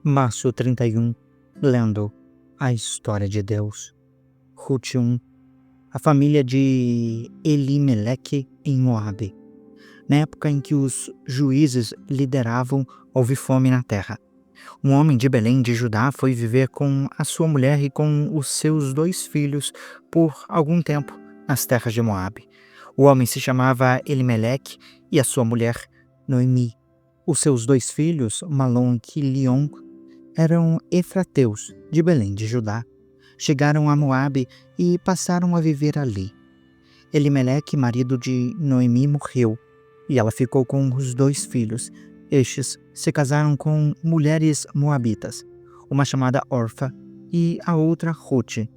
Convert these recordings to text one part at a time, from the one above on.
Março 31, lendo a história de Deus. Ruth 1, a família de Elimeleque em Moabe. Na época em que os juízes lideravam, houve fome na terra. Um homem de Belém de Judá foi viver com a sua mulher e com os seus 2 filhos por algum tempo nas terras de Moabe. O homem se chamava Elimeleque e a sua mulher Noemi. Os seus 2 filhos, Malom e Quilion, eram efrateus de Belém de Judá. Chegaram a Moabe e passaram a viver ali. Elimeleque, marido de Noemi, morreu e ela ficou com os 2 filhos. Estes se casaram com mulheres moabitas, uma chamada Orfa e a outra Ruth.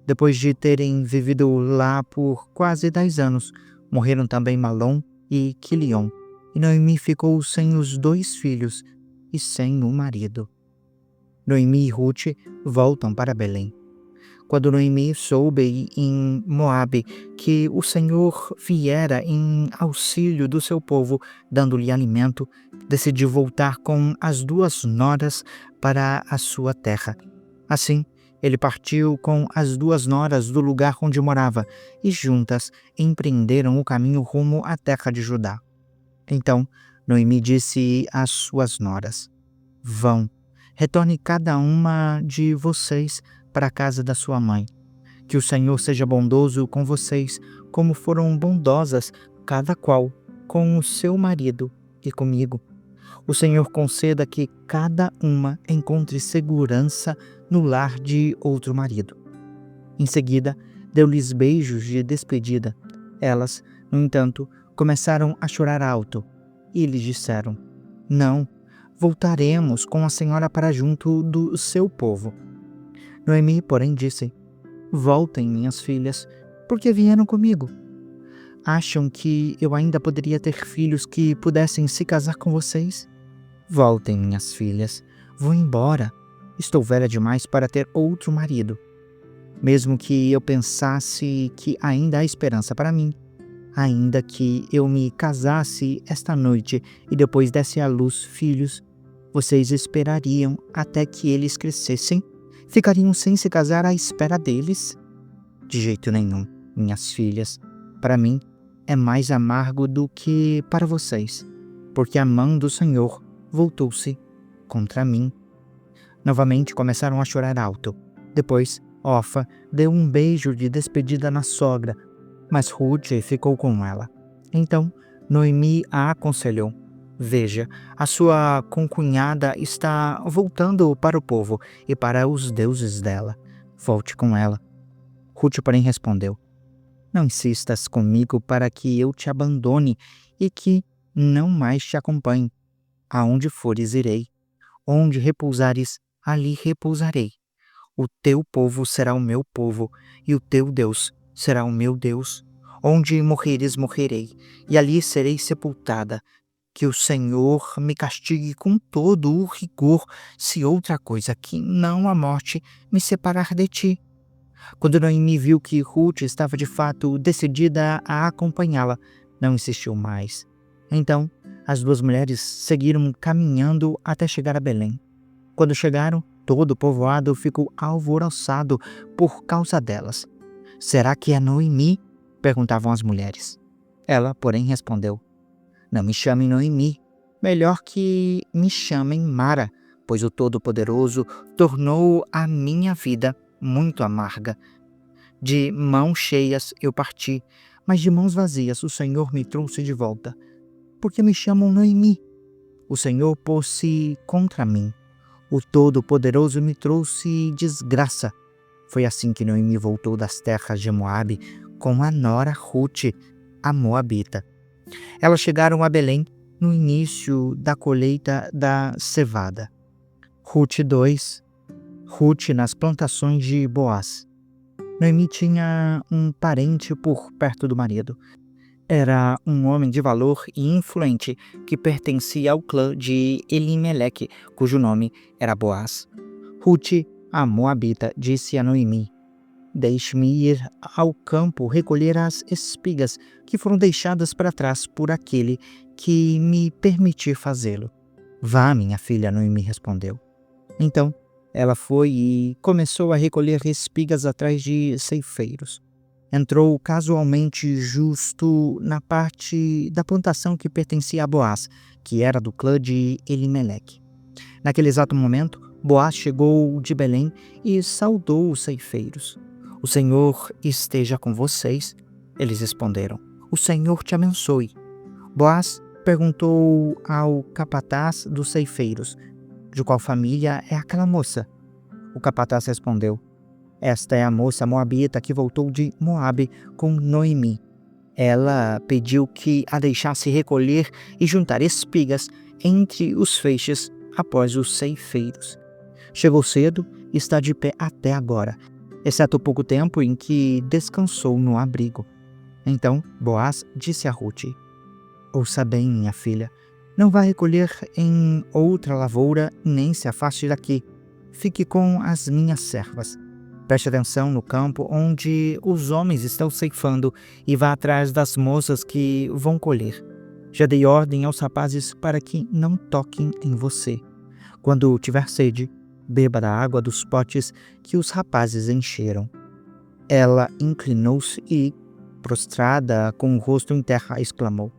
Depois de terem vivido lá por quase 10 anos, morreram também Malom e Quilion, e Noemi ficou sem os 2 filhos e sem o marido. Noemi e Ruth voltam para Belém. Quando Noemi soube em Moabe que o Senhor viera em auxílio do seu povo, dando-lhe alimento, decidiu voltar com as 2 noras para a sua terra. Assim, ele partiu com as 2 noras do lugar onde morava e juntas empreenderam o caminho rumo à terra de Judá. Então, Noemi disse às suas noras: "Vão, retorne cada uma de vocês para a casa da sua mãe. Que o Senhor seja bondoso com vocês, como foram bondosas cada qual com o seu marido e comigo. O Senhor conceda que cada uma encontre segurança no lar de outro marido." Em seguida, deu-lhes beijos de despedida. Elas, no entanto, começaram a chorar alto e lhes disseram: "Não, voltaremos com a senhora para junto do seu povo." Noemi, porém, disse: "Voltem, minhas filhas, porque vieram comigo. Acham que eu ainda poderia ter filhos que pudessem se casar com vocês? Voltem, minhas filhas, vou embora. Estou velha demais para ter outro marido. Mesmo que eu pensasse que ainda há esperança para mim, ainda que eu me casasse esta noite e depois desse à luz filhos, vocês esperariam até que eles crescessem? Ficariam sem se casar à espera deles? De jeito nenhum, minhas filhas. Para mim é mais amargo do que para vocês, porque a mão do Senhor voltou-se contra mim." Novamente começaram a chorar alto. Depois, Orfa deu um beijo de despedida na sogra, mas Ruth ficou com ela. Então Noemi a aconselhou: "Veja, a sua concunhada está voltando para o povo e para os deuses dela. Volte com ela." Ruth, porém, respondeu: "Não insistas comigo para que eu te abandone e que não mais te acompanhe. Aonde fores, irei. Onde repousares, ali repousarei. O teu povo será o meu povo, e o teu Deus será o meu Deus. Onde morreres, morrerei, e ali serei sepultada. Que o Senhor me castigue com todo o rigor, se outra coisa que não a morte me separar de ti." Quando Noemi viu que Ruth estava de fato decidida a acompanhá-la, não insistiu mais. Então, as 2 mulheres seguiram caminhando até chegar a Belém. Quando chegaram, todo o povoado ficou alvoroçado por causa delas. "Será que é Noemi?" perguntavam as mulheres. Ela, porém, respondeu: "Não me chamem Noemi, melhor que me chamem Mara, pois o Todo-Poderoso tornou a minha vida muito amarga. De mãos cheias eu parti, mas de mãos vazias o Senhor me trouxe de volta. Porque me chamam Noemi? O Senhor pôs-se contra mim. O Todo-Poderoso me trouxe desgraça." Foi assim que Noemi voltou das terras de Moabe com a nora Ruth, a moabita. Elas chegaram a Belém no início da colheita da cevada. Ruth 2. Ruth nas plantações de Boaz. Noemi tinha um parente por perto do marido. Era um homem de valor e influente que pertencia ao clã de Elimeleque, cujo nome era Boaz. Ruth, a moabita, disse a Noemi: "Deixe-me ir ao campo recolher as espigas que foram deixadas para trás por aquele que me permitir fazê-lo." "Vá, minha filha," Noemi respondeu. Então, ela foi e começou a recolher espigas atrás de ceifeiros. Entrou casualmente justo na parte da plantação que pertencia a Boaz, que era do clã de Elimeleque. Naquele exato momento, Boaz chegou de Belém e saudou os ceifeiros. "O Senhor esteja com vocês", eles responderam. "O Senhor te abençoe." Boaz perguntou ao capataz dos ceifeiros: "De qual família é aquela moça?" O capataz respondeu: "Esta é a moça moabita que voltou de Moabe com Noemi. Ela pediu que a deixasse recolher e juntar espigas entre os feixes após os ceifeiros. Chegou cedo e está de pé até agora, exceto o pouco tempo em que descansou no abrigo." Então Boaz disse a Rute: "Ouça bem, minha filha, não vá recolher em outra lavoura, nem se afaste daqui. Fique com as minhas servas. Preste atenção no campo onde os homens estão ceifando e vá atrás das moças que vão colher. Já dei ordem aos rapazes para que não toquem em você. Quando tiver sede, beba da água dos potes que os rapazes encheram." Ela inclinou-se e, prostrada com o rosto em terra, exclamou: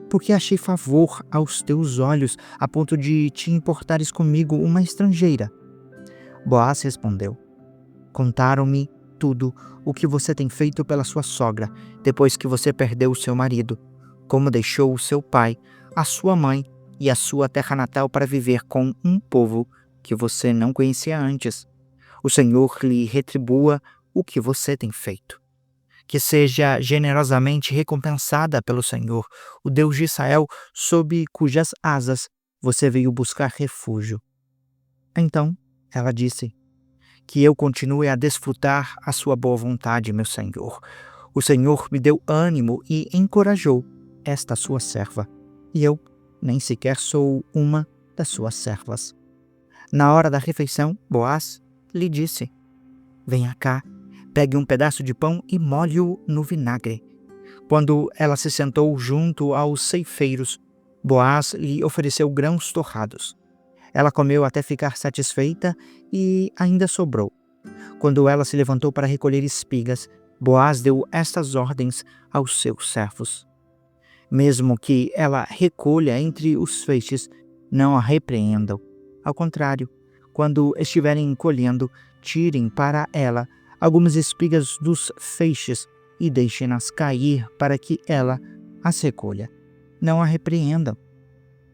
"Porque achei favor aos teus olhos, a ponto de te importares comigo, uma estrangeira?" Boaz respondeu: "Contaram-me tudo o que você tem feito pela sua sogra, depois que você perdeu o seu marido, como deixou o seu pai, a sua mãe e a sua terra natal para viver com um povo que você não conhecia antes. O Senhor lhe retribua o que você tem feito. Que seja generosamente recompensada pelo Senhor, o Deus de Israel, sob cujas asas você veio buscar refúgio." Então ela disse: "Que eu continue a desfrutar a sua boa vontade, meu Senhor. O Senhor me deu ânimo e encorajou esta sua serva, e eu nem sequer sou uma das suas servas." Na hora da refeição, Boaz lhe disse: "Venha cá, pegue um pedaço de pão e molhe-o no vinagre." Quando ela se sentou junto aos ceifeiros, Boaz lhe ofereceu grãos torrados. Ela comeu até ficar satisfeita e ainda sobrou. Quando ela se levantou para recolher espigas, Boaz deu estas ordens aos seus servos: "Mesmo que ela recolha entre os feixes, não a repreendam. Ao contrário, quando estiverem colhendo, tirem para ela algumas espigas dos feixes e deixem-nas cair para que ela as recolha. Não a repreendam."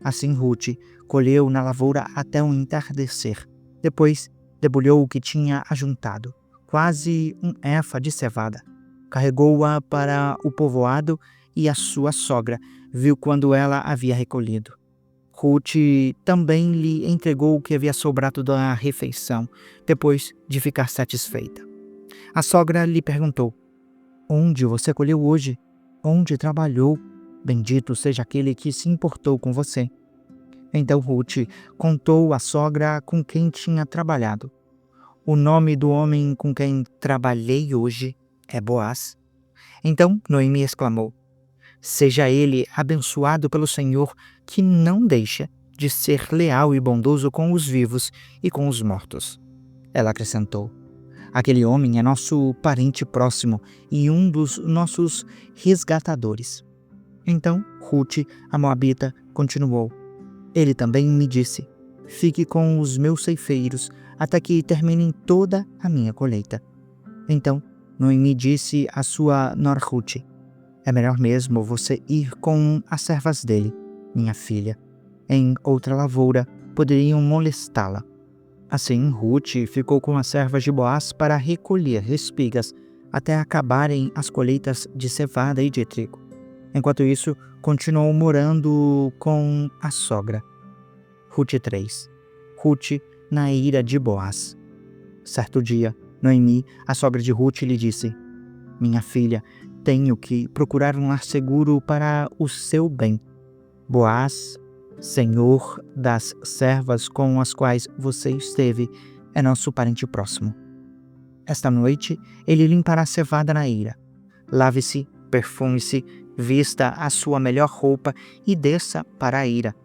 Assim Rute colheu na lavoura até o entardecer. Depois debulhou o que tinha ajuntado, quase um efa de cevada. Carregou-a para o povoado e a sua sogra viu quando ela havia recolhido. Rute também lhe entregou o que havia sobrado da refeição, depois de ficar satisfeita. A sogra lhe perguntou: "Onde você colheu hoje? Onde trabalhou? Bendito seja aquele que se importou com você." Então Rute contou à sogra com quem tinha trabalhado: "O nome do homem com quem trabalhei hoje é Boaz." Então Noemi exclamou: "Seja ele abençoado pelo Senhor, que não deixa de ser leal e bondoso com os vivos e com os mortos." Ela acrescentou: "Aquele homem é nosso parente próximo e um dos nossos resgatadores." Então Rute, a moabita, continuou: "Ele também me disse: fique com os meus ceifeiros até que terminem toda a minha colheita." Então Noemi disse à sua nora Rute: "É melhor mesmo você ir com as servas dele, minha filha. Em outra lavoura poderiam molestá-la." Assim Rute ficou com as servas de Boaz para recolher espigas até acabarem as colheitas de cevada e de trigo. Enquanto isso, continuou morando com a sogra. Rute 3. Rute na ira de Boaz. Certo dia, Noemi, a sogra de Rute, lhe disse: "Minha filha, tenho que procurar um lar seguro para o seu bem. Boaz, senhor das servas com as quais você esteve, é nosso parente próximo. Esta noite ele limpará a cevada na eira. Lave-se, perfume-se, vista a sua melhor roupa e desça para a eira.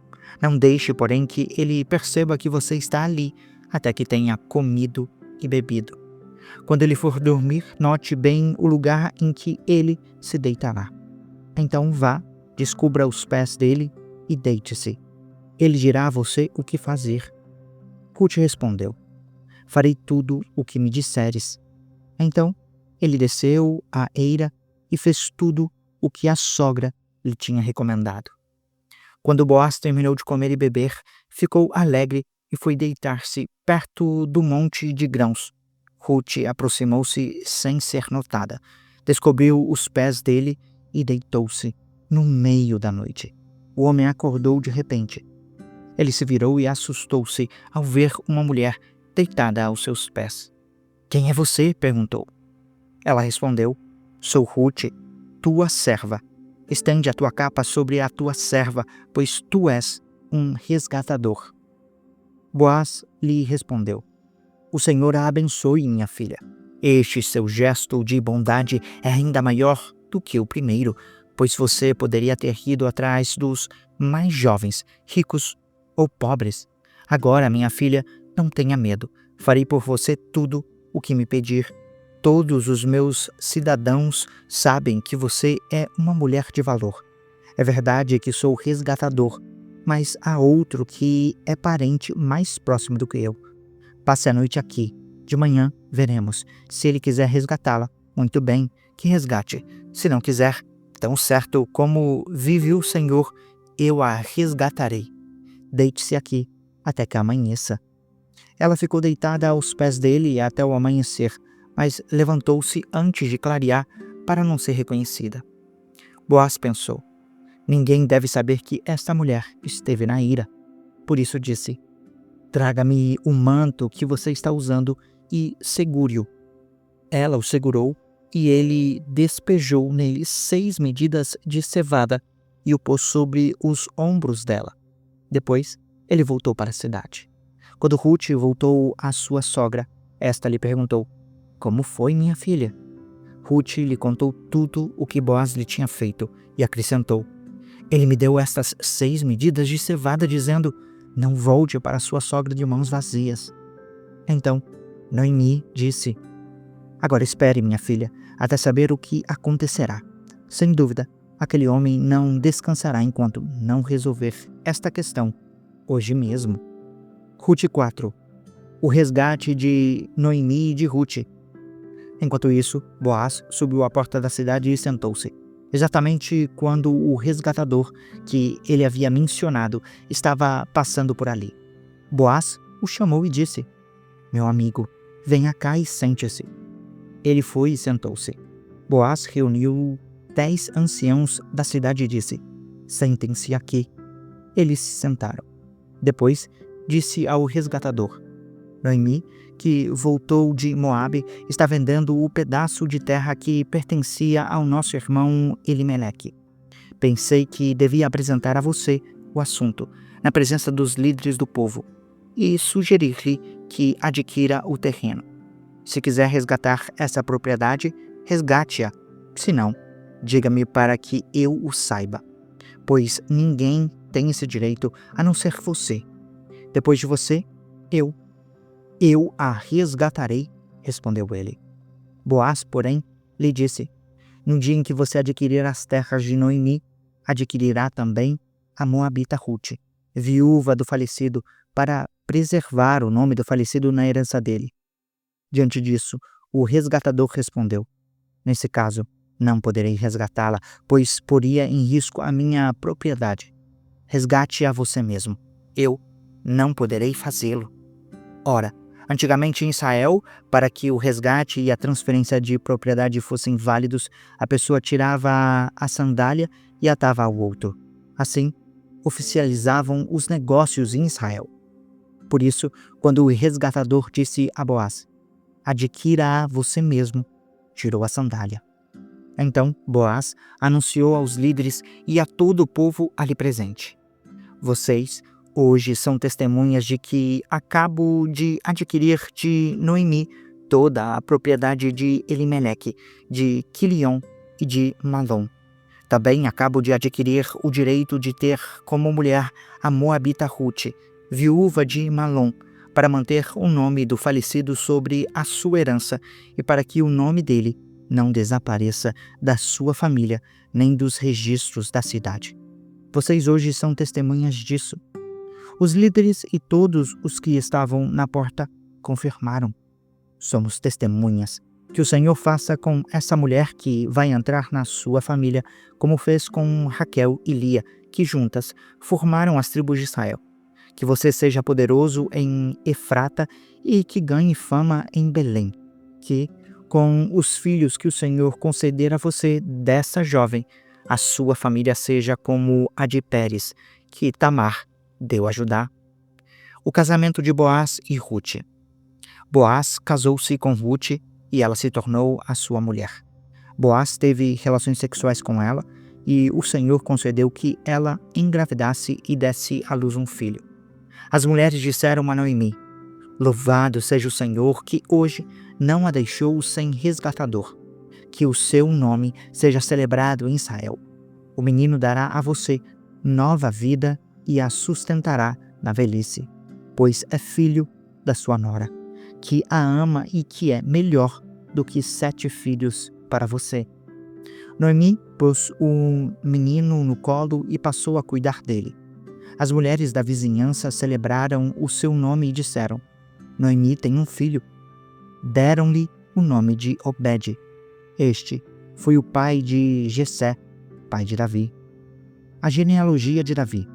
Não deixe, porém, que ele perceba que você está ali, até que tenha comido e bebido. Quando ele for dormir, note bem o lugar em que ele se deitará. Então vá, descubra os pés dele e deite-se. Ele dirá a você o que fazer. Ruth respondeu: farei tudo o que me disseres. Então ele desceu à eira e fez tudo o que a sogra lhe tinha recomendado. Quando Boaz terminou de comer e beber, ficou alegre e foi deitar-se perto do monte de grãos. Ruth aproximou-se sem ser notada, descobriu os pés dele e deitou-se no meio da noite. O homem acordou de repente. Ele se virou e assustou-se ao ver uma mulher deitada aos seus pés. "Quem é você?" perguntou. Ela respondeu: "Sou Ruth, tua serva. Estende a tua capa sobre a tua serva, pois tu és um resgatador." Boaz lhe respondeu: "O Senhor a abençoe, minha filha. Este seu gesto de bondade é ainda maior do que o primeiro, pois você poderia ter ido atrás dos mais jovens, ricos ou pobres. Agora, minha filha, não tenha medo. Farei por você tudo o que me pedir. Todos os meus cidadãos sabem que você é uma mulher de valor. É verdade que sou resgatador, mas há outro que é parente mais próximo do que eu. Passe a noite aqui. De manhã, veremos. Se ele quiser resgatá-la, muito bem, que resgate. Se não quiser, tão certo como vive o Senhor, eu a resgatarei. Deite-se aqui até que amanheça." Ela ficou deitada aos pés dele até o amanhecer, mas levantou-se antes de clarear para não ser reconhecida. Boaz pensou: ninguém deve saber que esta mulher esteve na ira. Por isso disse: traga-me o manto que você está usando e segure-o. Ela o segurou e ele despejou nele 6 medidas de cevada e o pôs sobre os ombros dela. Depois, ele voltou para a cidade. Quando Ruth voltou à sua sogra, esta lhe perguntou: como foi, minha filha? Ruth lhe contou tudo o que Boaz lhe tinha feito e acrescentou: ele me deu estas 6 medidas de cevada, dizendo: não volte para sua sogra de mãos vazias. Então Noemi disse: agora espere, minha filha, até saber o que acontecerá. Sem dúvida, aquele homem não descansará enquanto não resolver esta questão hoje mesmo. Ruth 4. O resgate de Noemi e de Ruth. Enquanto isso, Boaz subiu à porta da cidade e sentou-se, exatamente quando o resgatador que ele havia mencionado estava passando por ali. Boaz o chamou e disse: meu amigo, venha cá e sente-se. Ele foi e sentou-se. Boaz reuniu 10 anciãos da cidade e disse: sentem-se aqui. Eles se sentaram. Depois disse ao resgatador: Noemi, que voltou de Moabe, está vendendo o pedaço de terra que pertencia ao nosso irmão Elimeleque. Pensei que devia apresentar a você o assunto, na presença dos líderes do povo, e sugerir-lhe que adquira o terreno. Se quiser resgatar essa propriedade, resgate-a. Se não, diga-me para que eu o saiba, pois ninguém tem esse direito a não ser você. Depois de você, eu a resgatarei, respondeu ele. Boaz, porém, lhe disse: no dia em que você adquirir as terras de Noemi, adquirirá também a moabita Ruth, viúva do falecido, para preservar o nome do falecido na herança dele. Diante disso, o resgatador respondeu: nesse caso, não poderei resgatá-la, pois poria em risco a minha propriedade. Resgate-a você mesmo. Eu não poderei fazê-lo. Ora, antigamente em Israel, para que o resgate e a transferência de propriedade fossem válidos, a pessoa tirava a sandália e atava ao outro. Assim, oficializavam os negócios em Israel. Por isso, quando o resgatador disse a Boaz: adquira-a você mesmo, tirou a sandália. Então Boaz anunciou aos líderes e a todo o povo ali presente: vocês hoje são testemunhas de que acabo de adquirir de Noemi toda a propriedade de Elimeleque, de Quilion e de Malom. Também acabo de adquirir o direito de ter como mulher a moabita Ruth, viúva de Malom, para manter o nome do falecido sobre a sua herança e para que o nome dele não desapareça da sua família nem dos registros da cidade. Vocês hoje são testemunhas disso. Os líderes e todos os que estavam na porta confirmaram. Somos testemunhas. Que o Senhor faça com essa mulher que vai entrar na sua família, como fez com Raquel e Lia, que juntas formaram as tribos de Israel. Que você seja poderoso em Efrata e que ganhe fama em Belém. Que, com os filhos que o Senhor conceder a você dessa jovem, a sua família seja como a de Pérez, que Tamar deu a Judá. O casamento de Boaz e Ruth. Boaz casou-se com Ruth e ela se tornou a sua mulher. Boaz teve relações sexuais com ela e o Senhor concedeu que ela engravidasse e desse à luz um filho. As mulheres disseram a Noemi: Louvado seja o Senhor que hoje não a deixou sem resgatador. Que o seu nome seja celebrado em Israel. O menino dará a você nova vida e a sustentará na velhice, pois é filho da sua nora, que a ama e que é melhor do que 7 filhos para você. Noemi pôs o menino no colo e passou a cuidar dele. As mulheres da vizinhança celebraram o seu nome e disseram: Noemi tem um filho. Deram-lhe o nome de Obed. Este foi o pai de Jessé, pai de Davi. A genealogia de Davi.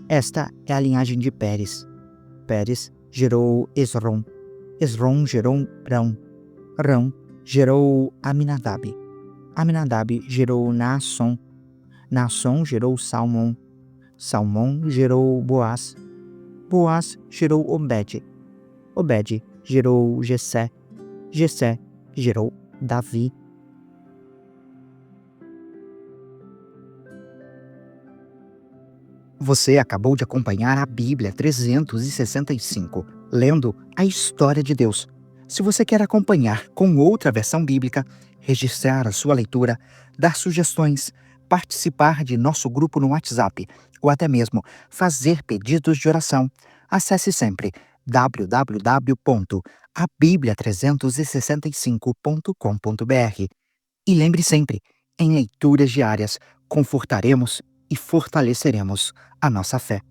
Esta é a linhagem de Pérez. Pérez gerou Esrom. Esrom gerou Rão. Rão gerou Aminadab. Aminadab gerou Naasson. Naasson gerou Salmão. Salmão gerou Boaz. Boaz gerou Obed. Obed gerou Jessé. Jessé gerou Davi. Você acabou de acompanhar a Bíblia 365, lendo a história de Deus. Se você quer acompanhar com outra versão bíblica, registrar a sua leitura, dar sugestões, participar de nosso grupo no WhatsApp ou até mesmo fazer pedidos de oração, acesse sempre www.abiblia365.com.br. E lembre sempre, em leituras diárias, confortaremos e fortaleceremos a nossa fé.